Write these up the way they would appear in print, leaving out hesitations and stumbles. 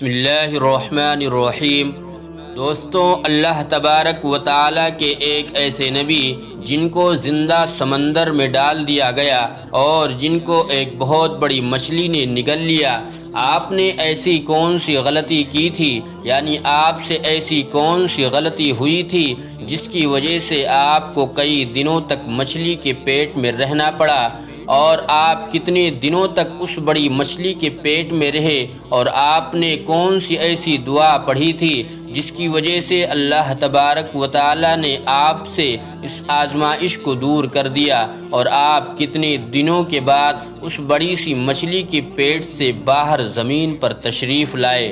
بسم اللہ الرحمن الرحیم۔ دوستوں، اللہ تبارک و تعالیٰ کے ایک ایسے نبی جن کو زندہ سمندر میں ڈال دیا گیا اور جن کو ایک بہت بڑی مچھلی نے نگل لیا، آپ نے ایسی کون سی غلطی کی تھی، یعنی آپ سے ایسی کون سی غلطی ہوئی تھی جس کی وجہ سے آپ کو کئی دنوں تک مچھلی کے پیٹ میں رہنا پڑا، اور آپ کتنے دنوں تک اس بڑی مچھلی کے پیٹ میں رہے، اور آپ نے کون سی ایسی دعا پڑھی تھی جس کی وجہ سے اللہ تبارک و تعالیٰ نے آپ سے اس آزمائش کو دور کر دیا، اور آپ کتنے دنوں کے بعد اس بڑی سی مچھلی کے پیٹ سے باہر زمین پر تشریف لائے۔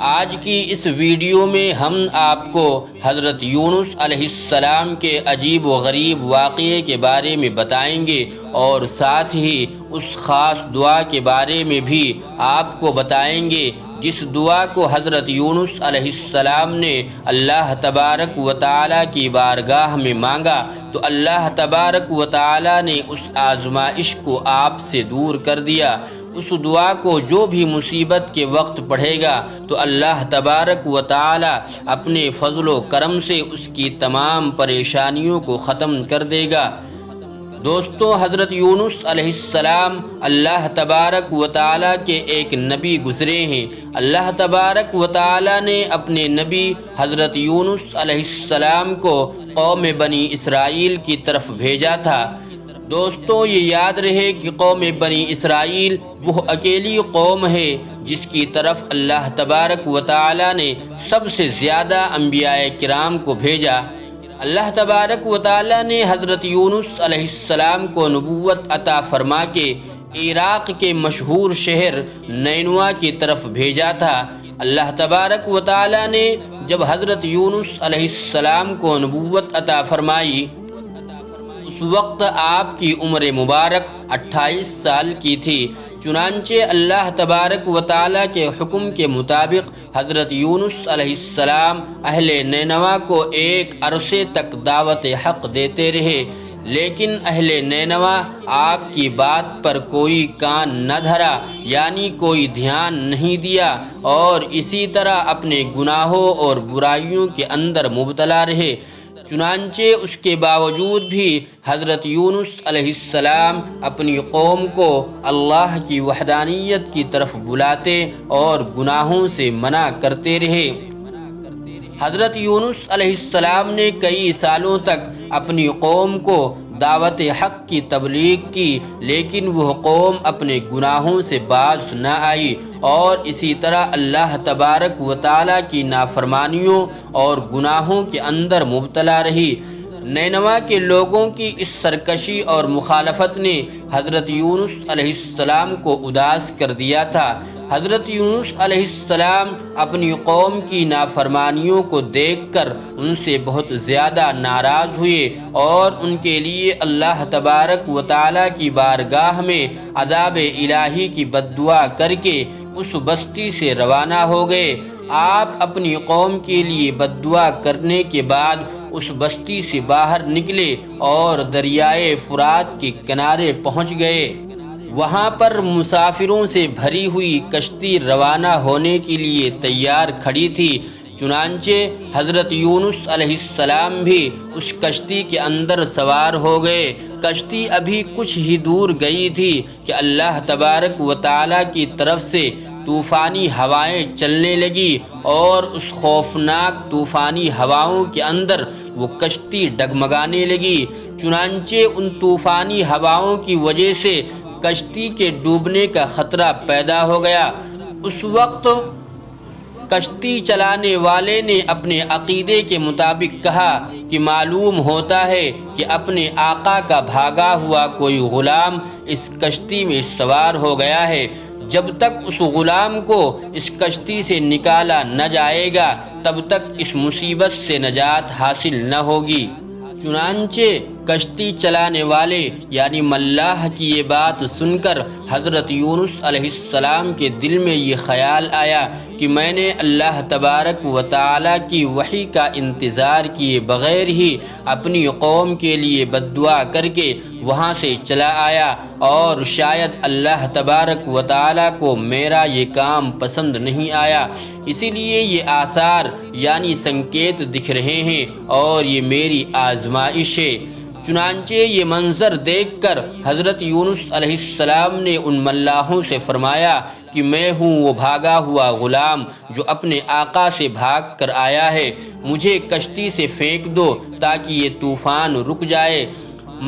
آج کی اس ویڈیو میں ہم آپ کو حضرت یونس علیہ السلام کے عجیب و غریب واقعے کے بارے میں بتائیں گے، اور ساتھ ہی اس خاص دعا کے بارے میں بھی آپ کو بتائیں گے جس دعا کو حضرت یونس علیہ السلام نے اللہ تبارک و تعالیٰ کی بارگاہ میں مانگا تو اللہ تبارک و تعالیٰ نے اس آزمائش کو آپ سے دور کر دیا۔ اس دعا کو جو بھی مصیبت کے وقت پڑھے گا تو اللہ تبارک و تعالی اپنے فضل و کرم سے اس کی تمام پریشانیوں کو ختم کر دے گا۔ دوستو، حضرت یونس علیہ السلام اللہ تبارک و تعالی کے ایک نبی گزرے ہیں۔ اللہ تبارک و تعالی نے اپنے نبی حضرت یونس علیہ السلام کو قوم بنی اسرائیل کی طرف بھیجا تھا۔ دوستو، یہ یاد رہے کہ قوم بنی اسرائیل وہ اکیلی قوم ہے جس کی طرف اللہ تبارک و تعالی نے سب سے زیادہ انبیاء کرام کو بھیجا۔ اللہ تبارک و تعالی نے حضرت یونس علیہ السلام کو نبوت عطا فرما کے عراق کے مشہور شہر نینوا کی طرف بھیجا تھا۔ اللہ تبارک و تعالی نے جب حضرت یونس علیہ السلام کو نبوت عطا فرمائی، اس وقت آپ کی عمر مبارک 28 سال کی تھی۔ چنانچہ اللہ تبارک و تعالیٰ کے حکم کے مطابق حضرت یونس علیہ السلام اہل نینوا کو ایک عرصے تک دعوت حق دیتے رہے، لیکن اہل نینوا آپ کی بات پر کوئی کان نہ دھرا، یعنی کوئی دھیان نہیں دیا، اور اسی طرح اپنے گناہوں اور برائیوں کے اندر مبتلا رہے۔ چنانچہ اس کے باوجود بھی حضرت یونس علیہ السلام اپنی قوم کو اللہ کی وحدانیت کی طرف بلاتے اور گناہوں سے منع کرتے رہے۔ حضرت یونس علیہ السلام نے کئی سالوں تک اپنی قوم کو دعوت حق کی تبلیغ کی، لیکن وہ قوم اپنے گناہوں سے باز نہ آئی، اور اسی طرح اللہ تبارک و تعالیٰ کی نافرمانیوں اور گناہوں کے اندر مبتلا رہی۔ نینوا کے لوگوں کی اس سرکشی اور مخالفت نے حضرت یونس علیہ السلام کو اداس کر دیا تھا۔ حضرت یونس علیہ السلام اپنی قوم کی نافرمانیوں کو دیکھ کر ان سے بہت زیادہ ناراض ہوئے، اور ان کے لیے اللہ تبارک و تعالیٰ کی بارگاہ میں عذاب الہی کی بد دعا کر کے اس بستی سے روانہ ہو گئے۔ آپ اپنی قوم کے لیے بد دعا کرنے کے بعد اس بستی سے باہر نکلے اور دریائے فرات کے کنارے پہنچ گئے۔ وہاں پر مسافروں سے بھری ہوئی کشتی روانہ ہونے کے لیے تیار کھڑی تھی۔ چنانچہ حضرت یونس علیہ السلام بھی اس کشتی کے اندر سوار ہو گئے۔ کشتی ابھی کچھ ہی دور گئی تھی کہ اللہ تبارک و تعالیٰ کی طرف سے طوفانی ہوائیں چلنے لگی، اور اس خوفناک طوفانی ہواؤں کے اندر وہ کشتی ڈگمگانے لگی۔ چنانچہ ان طوفانی ہواؤں کی وجہ سے کشتی کے ڈوبنے کا خطرہ پیدا ہو گیا۔ اس وقت کشتی چلانے والے نے اپنے عقیدے کے مطابق کہا کہ معلوم ہوتا ہے کہ اپنے آقا کا بھاگا ہوا کوئی غلام اس کشتی میں سوار ہو گیا ہے۔ جب تک اس غلام کو اس کشتی سے نکالا نہ جائے گا تب تک اس مصیبت سے نجات حاصل نہ ہوگی۔ چنانچہ کشتی چلانے والے یعنی ملاح کی یہ بات سن کر حضرت یونس علیہ السلام کے دل میں یہ خیال آیا کہ میں نے اللہ تبارک و تعالیٰ کی وحی کا انتظار کیے بغیر ہی اپنی قوم کے لیے بد دعا کر کے وہاں سے چلا آیا، اور شاید اللہ تبارک و تعالیٰ کو میرا یہ کام پسند نہیں آیا، اسی لیے یہ آثار یعنی سنکیت دکھ رہے ہیں اور یہ میری آزمائش ہے۔ چنانچہ یہ منظر دیکھ کر حضرت یونس علیہ السلام نے ان ملاحوں سے فرمایا کہ میں ہوں وہ بھاگا ہوا غلام جو اپنے آقا سے بھاگ کر آیا ہے، مجھے کشتی سے پھینک دو تاکہ یہ طوفان رک جائے۔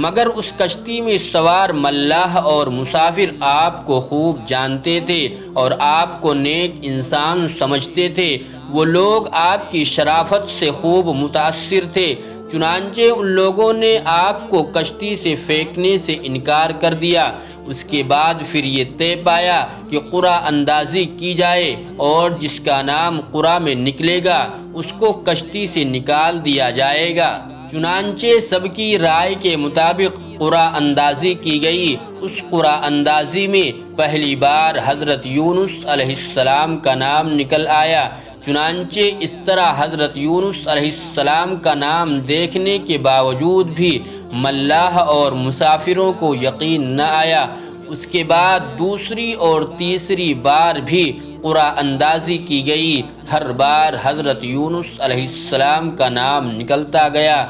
مگر اس کشتی میں سوار ملاح اور مسافر آپ کو خوب جانتے تھے اور آپ کو نیک انسان سمجھتے تھے، وہ لوگ آپ کی شرافت سے خوب متاثر تھے، چنانچہ ان لوگوں نے آپ کو کشتی سے پھینکنے سے انکار کر دیا۔ اس کے بعد پھر یہ طے پایا کہ قرعہ اندازی کی جائے اور جس کا نام قرعہ میں نکلے گا اس کو کشتی سے نکال دیا جائے گا۔ چنانچہ سب کی رائے کے مطابق قرعہ اندازی کی گئی۔ اس قرعہ اندازی میں پہلی بار حضرت یونس علیہ السلام کا نام نکل آیا۔ چنانچہ اس طرح حضرت یونس علیہ السلام کا نام دیکھنے کے باوجود بھی ملاح اور مسافروں کو یقین نہ آیا۔ اس کے بعد دوسری اور تیسری بار بھی قرعہ اندازی کی گئی، ہر بار حضرت یونس علیہ السلام کا نام نکلتا گیا۔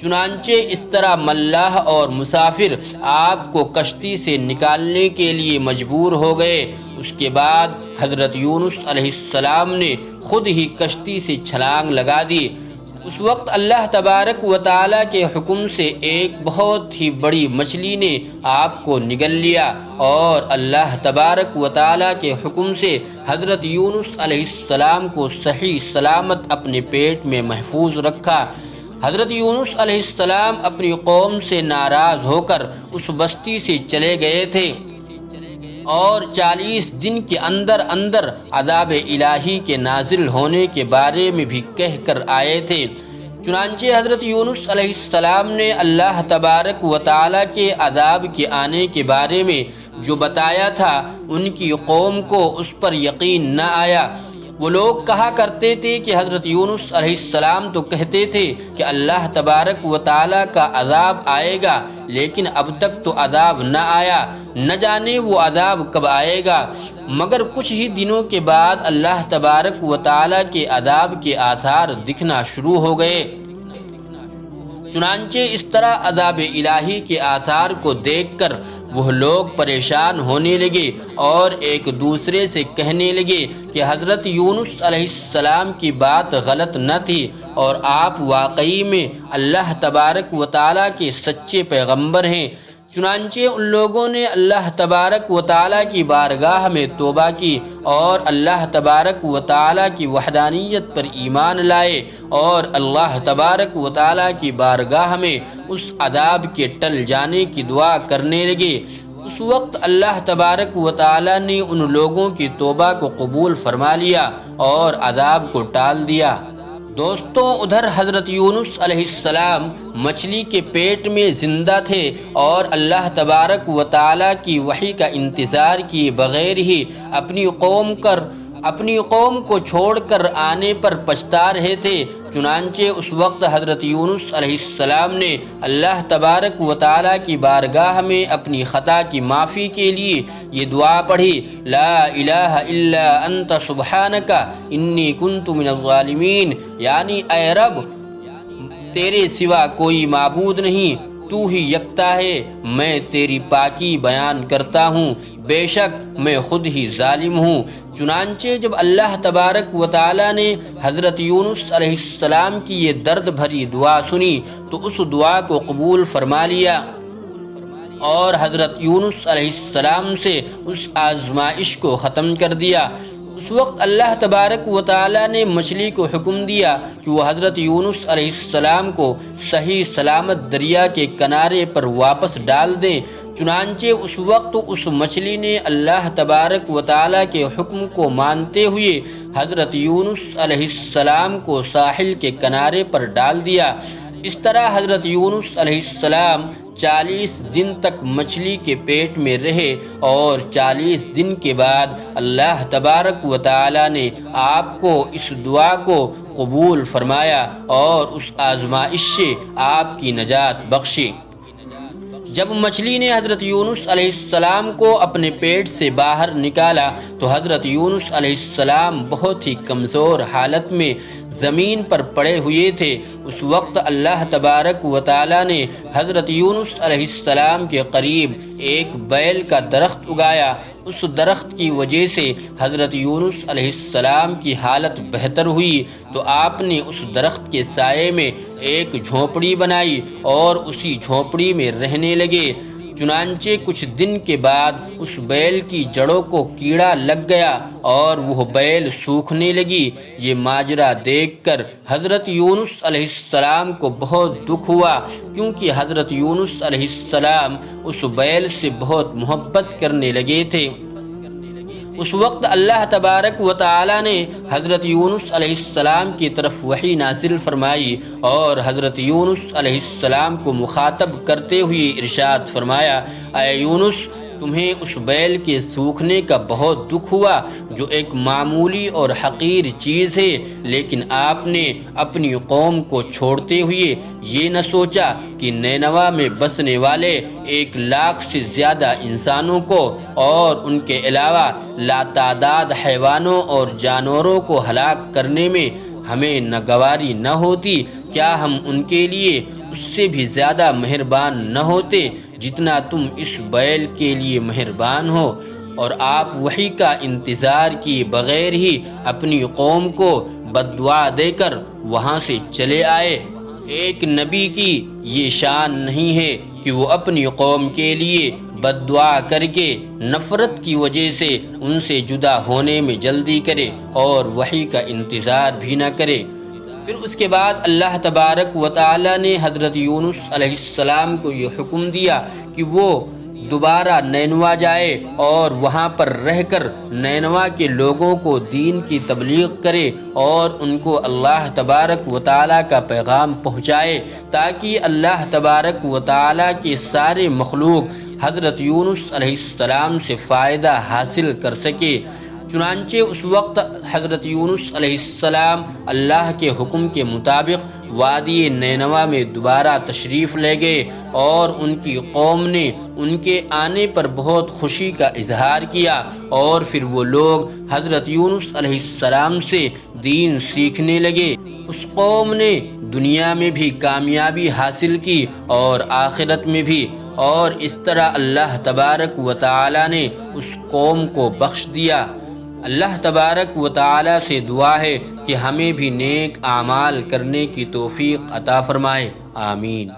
چنانچہ اس طرح ملاح اور مسافر آپ کو کشتی سے نکالنے کے لیے مجبور ہو گئے۔ اس کے بعد حضرت یونس علیہ السلام نے خود ہی کشتی سے چھلانگ لگا دی۔ اس وقت اللہ تبارک و تعالیٰ کے حکم سے ایک بہت ہی بڑی مچھلی نے آپ کو نگل لیا، اور اللہ تبارک و تعالیٰ کے حکم سے حضرت یونس علیہ السلام کو صحیح سلامت اپنے پیٹ میں محفوظ رکھا۔ حضرت یونس علیہ السلام اپنی قوم سے ناراض ہو کر اس بستی سے چلے گئے تھے اور 40 دن کے اندر اندر عذاب الہی کے نازل ہونے کے بارے میں بھی کہہ کر آئے تھے۔ چنانچہ حضرت یونس علیہ السلام نے اللہ تبارک و تعالیٰ کے عذاب کے آنے کے بارے میں جو بتایا تھا، ان کی قوم کو اس پر یقین نہ آیا۔ وہ لوگ کہا کرتے تھے کہ حضرت یونس علیہ السلام تو کہتے تھے کہ اللہ تبارک و تعالیٰ کا عذاب آئے گا، لیکن اب تک تو عذاب نہ آیا، نہ جانے وہ عذاب کب آئے گا۔ مگر کچھ ہی دنوں کے بعد اللہ تبارک و تعالیٰ کے عذاب کے آثار دکھنا شروع ہو گئے۔ چنانچہ اس طرح عذاب الہی کے آثار کو دیکھ کر وہ لوگ پریشان ہونے لگے اور ایک دوسرے سے کہنے لگے کہ حضرت یونس علیہ السلام کی بات غلط نہ تھی اور آپ واقعی میں اللہ تبارک و تعالیٰ کے سچے پیغمبر ہیں۔ چنانچہ ان لوگوں نے اللہ تبارک و تعالیٰ کی بارگاہ میں توبہ کی اور اللہ تبارک و تعالیٰ کی وحدانیت پر ایمان لائے، اور اللہ تبارک و تعالیٰ کی بارگاہ میں اس عذاب کے ٹل جانے کی دعا کرنے لگے۔ اس وقت اللہ تبارک و تعالیٰ نے ان لوگوں کی توبہ کو قبول فرما لیا اور عذاب کو ٹال دیا۔ دوستوں، ادھر حضرت یونس علیہ السلام مچھلی کے پیٹ میں زندہ تھے اور اللہ تبارک و تعالیٰ کی وحی کا انتظار کیے بغیر ہی اپنی قوم کو چھوڑ کر آنے پر پچھتا رہے تھے۔ چنانچہ اس وقت حضرت یونس علیہ السلام نے اللہ تبارک و تعالیٰ کی بارگاہ میں اپنی خطا کی معافی کے لیے یہ دعا پڑھی، لا الہ الا انت سبحانک انی کنت من الظالمین، یعنی اے رب تیرے سوا کوئی معبود نہیں، تو ہی یکتا ہے، میں تیری پاکی بیان کرتا ہوں، بے شک میں خود ہی ظالم ہوں۔ چنانچہ جب اللہ تبارک و تعالیٰ نے حضرت یونس علیہ السلام کی یہ درد بھری دعا سنی تو اس دعا کو قبول فرما لیا اور حضرت یونس علیہ السلام سے اس آزمائش کو ختم کر دیا۔ اس وقت اللہ تبارک و تعالیٰ نے مچھلی کو حکم دیا کہ وہ حضرت یونس علیہ السلام کو صحیح سلامت دریا کے کنارے پر واپس ڈال دیں۔ چنانچہ اس وقت اس مچھلی نے اللہ تبارک و تعالیٰ کے حکم کو مانتے ہوئے حضرت یونس علیہ السلام کو ساحل کے کنارے پر ڈال دیا۔ اس طرح حضرت یونس علیہ السلام 40 دن تک مچھلی کے پیٹ میں رہے اور 40 دن کے بعد اللہ تبارک و تعالی نے آپ کو اس دعا کو قبول فرمایا اور اس آزمائش سے آپ کی نجات بخشی۔ جب مچھلی نے حضرت یونس علیہ السلام کو اپنے پیٹ سے باہر نکالا تو حضرت یونس علیہ السلام بہت ہی کمزور حالت میں زمین پر پڑے ہوئے تھے۔ اس وقت اللہ تبارک و تعالی نے حضرت یونس علیہ السلام کے قریب ایک بیل کا درخت اگایا۔ اس درخت کی وجہ سے حضرت یونس علیہ السلام کی حالت بہتر ہوئی تو آپ نے اس درخت کے سائے میں ایک جھونپڑی بنائی اور اسی جھونپڑی میں رہنے لگے۔ چنانچہ کچھ دن کے بعد اس بیل کی جڑوں کو کیڑا لگ گیا اور وہ بیل سوکھنے لگی۔ یہ ماجرا دیکھ کر حضرت یونس علیہ السلام کو بہت دکھ ہوا، کیونکہ حضرت یونس علیہ السلام اس بیل سے بہت محبت کرنے لگے تھے۔ اس وقت اللہ تبارک و تعالی نے حضرت یونس علیہ السلام کی طرف وحی نازل فرمائی اور حضرت یونس علیہ السلام کو مخاطب کرتے ہوئے ارشاد فرمایا، اے یونس، تمہیں اس بیل کے سوکھنے کا بہت دکھ ہوا جو ایک معمولی اور حقیر چیز ہے، لیکن آپ نے اپنی قوم کو چھوڑتے ہوئے یہ نہ سوچا کہ نینوا میں بسنے والے 1 لاکھ سے زیادہ انسانوں کو اور ان کے علاوہ لاتعداد حیوانوں اور جانوروں کو ہلاک کرنے میں ہمیں ناگواری نہ ہوتی؟ کیا ہم ان کے لیے اس سے بھی زیادہ مہربان نہ ہوتے جتنا تم اس بیل کے لیے مہربان ہو؟ اور آپ وحی کا انتظار کیے بغیر ہی اپنی قوم کو بد دعا دے کر وہاں سے چلے آئے۔ ایک نبی کی یہ شان نہیں ہے کہ وہ اپنی قوم کے لیے بد دعا کر کے نفرت کی وجہ سے ان سے جدا ہونے میں جلدی کرے اور وحی کا انتظار بھی نہ کرے۔ پھر اس کے بعد اللہ تبارک و تعالی نے حضرت یونس علیہ السلام کو یہ حکم دیا کہ وہ دوبارہ نینوا جائے اور وہاں پر رہ کر نینوا کے لوگوں کو دین کی تبلیغ کرے اور ان کو اللہ تبارک و تعالی کا پیغام پہنچائے، تاکہ اللہ تبارک و تعالی کے سارے مخلوق حضرت یونس علیہ السلام سے فائدہ حاصل کر سکے۔ چنانچہ اس وقت حضرت یونس علیہ السلام اللہ کے حکم کے مطابق وادی نینوا میں دوبارہ تشریف لے گئے اور ان کی قوم نے ان کے آنے پر بہت خوشی کا اظہار کیا، اور پھر وہ لوگ حضرت یونس علیہ السلام سے دین سیکھنے لگے۔ اس قوم نے دنیا میں بھی کامیابی حاصل کی اور آخرت میں بھی، اور اس طرح اللہ تبارک و تعالی نے اس قوم کو بخش دیا۔ اللہ تبارک و تعالی سے دعا ہے کہ ہمیں بھی نیک اعمال کرنے کی توفیق عطا فرمائے، آمین۔